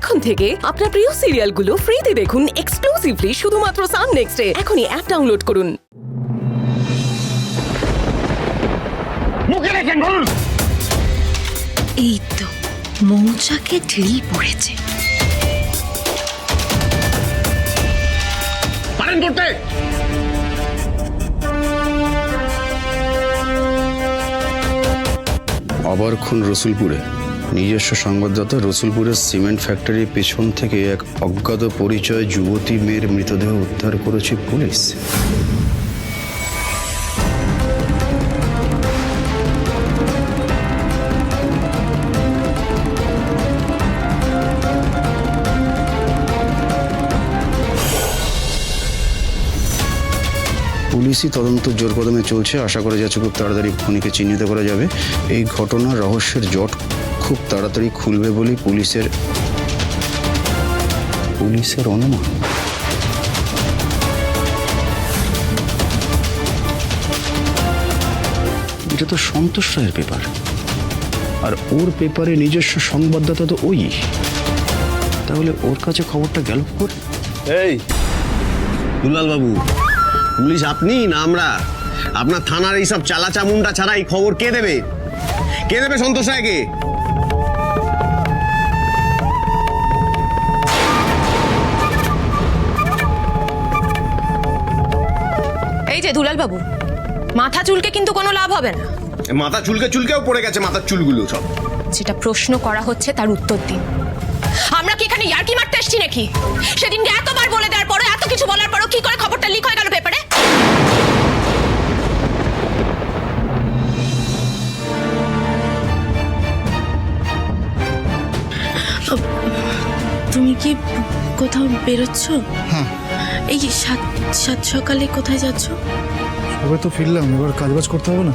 এখন থেকে আপনার প্রিয় সিরিয়ালগুলো ফ্রিতে দেখুন এক্সক্লুসিভলি শুধুমাত্র সান নেক্সটে। এখনই অ্যাপ ডাউনলোড করুন। এই তো মৌচাকে ঢিল পড়েছে। পারেন করতে আবার খুন রসুলপুরে। নিজস্ব সংবাদদাতা রসুলপুরের সিমেন্ট ফ্যাক্টরির পেছন থেকে এক অজ্ঞাত পরিচয় যুবতী মেয়ের মৃতদেহ উদ্ধার করেছে পুলিশ। পুলিশি তদন্ত জোর কদমে চলছে। আশা করা যাচ্ছে খুব তাড়াতাড়ি খুনিকে চিহ্নিত করা যাবে। এই ঘটনার রহস্যের জট খুব তাড়াতাড়ি খুলবে বলেই পুলিশের অনুমান। এটা তো সন্তোষ রায়ের পেপার, আর ওর পেপারে নিজস্ব সংবাদদাতা তো ওই। তাহলে ওর কাছে খবরটা গেল করে। এই দুলাল বাবু, পুলিশ আপনি না আমরা? আপনার থানার এইসব চালাচামুন্ডা ছাড়া এই খবর কে দেবে? কে দেবে সন্তোষ রায়কে? এই যে দুলাল বাবু, মাথা চুলকে কিন্তু কোনো লাভ হবে না। মাথা চুলকেও পড়ে গেছে মাথার চুলগুলো সব। যেটা প্রশ্ন করা হচ্ছে তার উত্তর দিন। আমরা কি এখানে ইয়ার্কি মারতে এসেছি নাকি? সেদিনকে এতবার বলে দেওয়ার পরে, এত কিছু বলার পরও কি করে খবরটা লিক হয়ে গেল পেপারে? তুমি কি কোথাও বেরোচ্ছ? হ্যাঁ। এই সাত সকালে কোথায় যাচ্ছ? সবে তো ফিরলাম, এবার কাজবাজ করতে হবে না?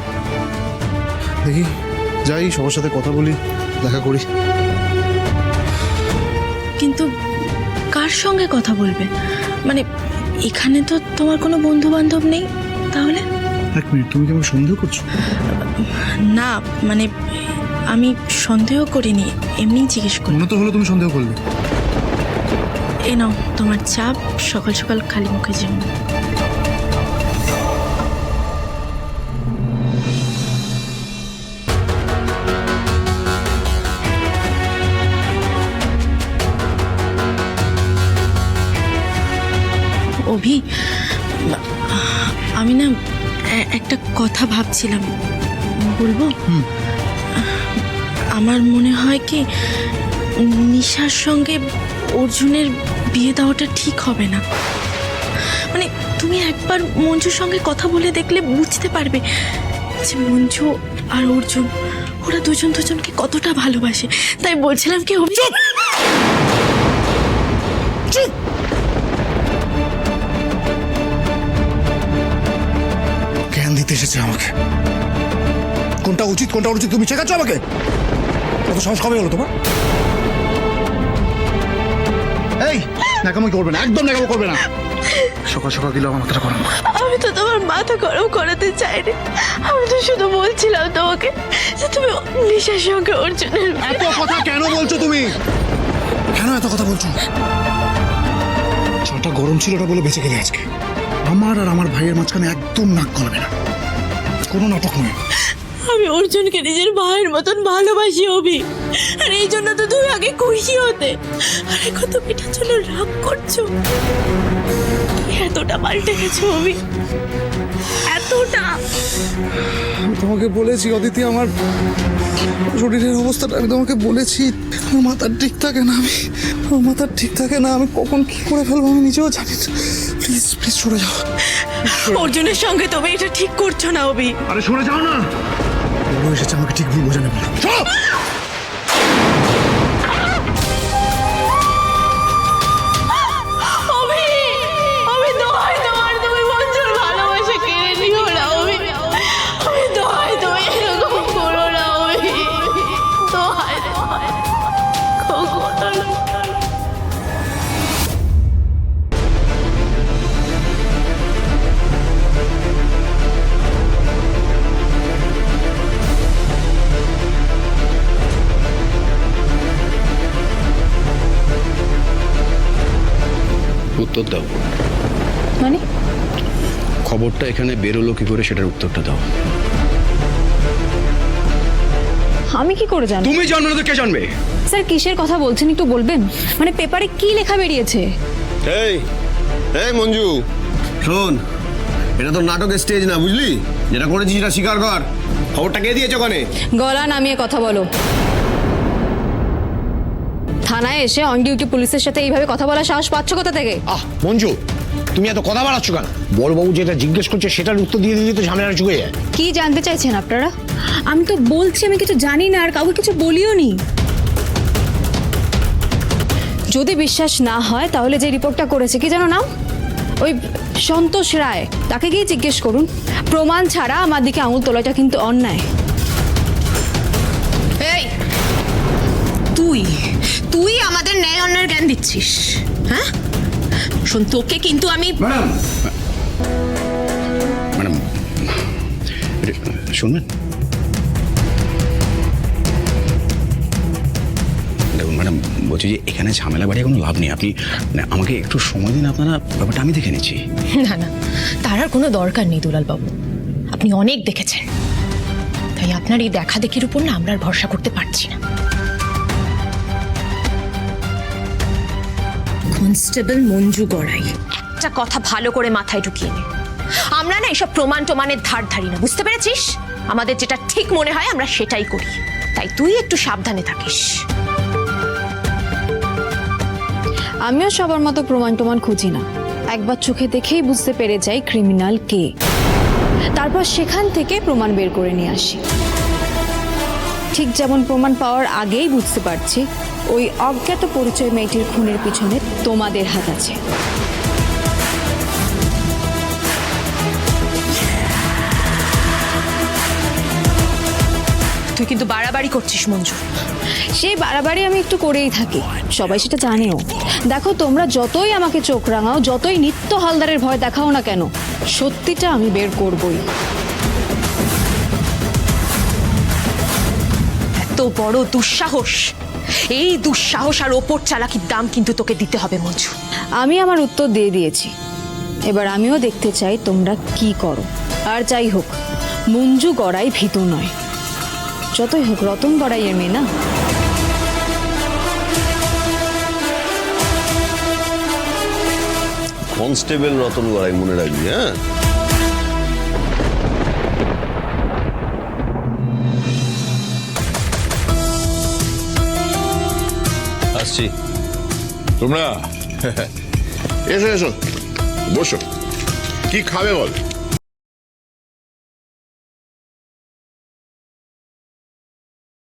দেখি যাই, সবার সাথে কথা বলি, দেখা করি। কিন্তু কার সঙ্গে কথা বলবে? মানে এখানে তো তোমার কোনো বন্ধু বান্ধব নেই, তাহলে? এক মিনিট, তুমি কি আমাকে সন্দেহ করছো? না, মানে আমি সন্দেহ করিনি, এমনিই জিজ্ঞেস করি। মনে তো হলো তুমি সন্দেহ করলে। এ নাও তোমার চাপ, সকাল সকাল খালি মুখে যেও না। অভি, আমি না একটা কথা ভাবছিলাম, বলবো? আমার মনে হয় কি নিশার সঙ্গে অর্জুনের বিয়ে দেওয়াটা ঠিক হবে না। মানে তুমি একবার মঞ্জুর সঙ্গে কথা বলে দেখলে বুঝতে পারবে যে মঞ্জু আর অর্জুন, ওরা দুজন দুজনকে কতটা ভালোবাসে। তাই বলছিলাম কি অভি, জ্ঞান দিতে এসেছে আমাকে। কোনটা উচিত কোনটা অনুচিত তুমি শেখাচ্ছ আমাকে? কত সাহস কমে হলো তোমার? এই নাকামি করবে না, একদম নাকামি করবে না। সকাল সকাল দিল আমার মাথাটা গরম করে। আমি তো তোমার মাথা গরম করাতে চাইনি, আমি তো শুধু বলছিলাম তোমাকে যে তুমি নিশার সঙ্গে অর্জুনের। এত কথা কেন বলছো তুমি? কেন এত কথা বলছো? জলটা গরম ছিল ওটা বলে বেঁচে গেলে আজকে। আমার আর আমার ভাইয়ের মাঝখানে একদম নাক গলাবে না, কোনো নাটক নয়। আমি অর্জুনকে নিজের ভাইয়ের মতন ভালোবাসি অভি, আর এই জন্য তো তুমি আগে খুশি হতে, আর এখন তুমি এটার জন্য রাগ করছো। তুমি এতটা পাল্টে গেছো অভি, এতটা। আমি তোমাকে বলেছি অদিতি, আমার শরীরের অবস্থাটা আমি তোমাকে বলেছি। আমার মাথার ঠিক থাকে না, আমার মাথার ঠিক থাকে না। আমি কখন কি করে ফেলবো আমি নিজেও জানি না। প্লিজ প্লিজ সরে যাও। অর্জুনের সঙ্গে তুমি এটা ঠিক করছো না অভি। আরে সরে যাও না, ও এসেছে আমাকে ঠিক ভুল বোঝানো বলে। উত্তর দাও। মানে খবরটা এখানে বেরোলো কি করে সেটার উত্তরটা দাও। আমি কি করে জানবো? তুমি জানবে না তো কে জানবে? স্যার কিসের কথা বলছেন একটু বলবেন? মানে পেপারে কি লেখা বেরিয়েছে? এই এই মঞ্জু শোন, এটা তো নাটকের স্টেজ না, বুঝলি? যেটা করেছিস সেটা স্বীকার কর। খবরটা কে দিয়েছে ওখানে? গলা নামিয়ে কথা বলো। থানায় এসে অন ডিউটি পুলিশের সাথে এইভাবে কথা বলার সাহস পাচ্ছ কোথা থেকে? মঞ্জু, তুমি এত কথা বাড়াচ্ছ কেন? বড়বাবু যেটা জিজ্ঞেস করছে সেটার উত্তর দিয়ে দিলে তো ঝামেলা চুকে যায়। কি জানতে চাইছেন আপনারা? আমি তো বলছি আমি কিছু জানি না আর কাউকে কিছু বলিও নি। যদি বিশ্বাস না হয় তাহলে যে রিপোর্টটা করেছে কি যেন নাম, ওই সন্তোষ রায়, তাকে গিয়ে জিজ্ঞেস করুন। প্রমাণ ছাড়া আমার দিকে আঙুল তোলাটা কিন্তু অন্যায়। এই তুই তুই আমাদের ন্যায় অন্যায়ের জ্ঞান দিচ্ছিস? হ্যাঁ শোন, তোকে কিন্তু আমি ম্যাডাম শুনবেন? দেখুন ম্যাডাম, বলছি যে এখানে ঝামেলা বাড়িয়ে কোনো লাভ নেই। আপনি মানে আমাকে একটু সময় দিন, আপনারা ব্যাপারটা আমি দেখে নিচ্ছি। না না, তার আর কোনো দরকার নেই দুলালবাবু। আপনি অনেক দেখেছেন, তাই আপনার এই দেখা দেখির উপর না আমরা আর ভরসা করতে পারছি না। কনস্টেবল মঞ্জু গড়াই, একটা কথা ভালো করে মাথায় ঢুকিয়ে নে, আমরা না এইসব প্রমাণ টমানের ধার ধারি না, বুঝতে পেরেছিস? আমাদের যেটা ঠিক মনে হয় আমরা সেটাই করি, তাই তুই একটু সাবধানে থাকিস। আমিও সবার মতো প্রমাণ টমান খুঁজি না, একবার চোখে দেখেই বুঝতে পেরে যাই ক্রিমিনাল কে, তারপর সেখান থেকে প্রমাণ বের করে নিয়ে আসি। ঠিক যেমন প্রমাণ পাওয়ার আগেই বুঝতে পারছি ওই অজ্ঞাত পরিচয় মেয়েটির খুনের পিছনে তোমাদের হাত আছে। তুই কিন্তু বাড়াবাড়ি করছিস মঞ্জু। সেই বাড়াবাড়ি আমি একটু করেই থাকি, সবাই সেটা জানেও। দেখো, তোমরা যতই আমাকে চোখ রাঙাও, যতই নিত্য হালদারের ভয় দেখাও না কেন, সত্যিটা আমি বের করবই। এত বড় দুঃসাহস, এই দুঃসাহস আর ওপর চালাকির দাম কিন্তু তোকে দিতে হবে মঞ্জু। আমি আমার উত্তর দিয়ে দিয়েছি, এবার আমিও দেখতে চাই তোমরা কি করো। আর যাই হোক, মঞ্জু গড়াই ভীতু নয়, যতই হোক রতন গড়াইয়ের মেয়ে না। কনস্টেবল রতন গড়াই, মনে রাখবি। হ্যাঁ, আসছি। তোমরা এসো এসো, বসো। কি খাবে বল?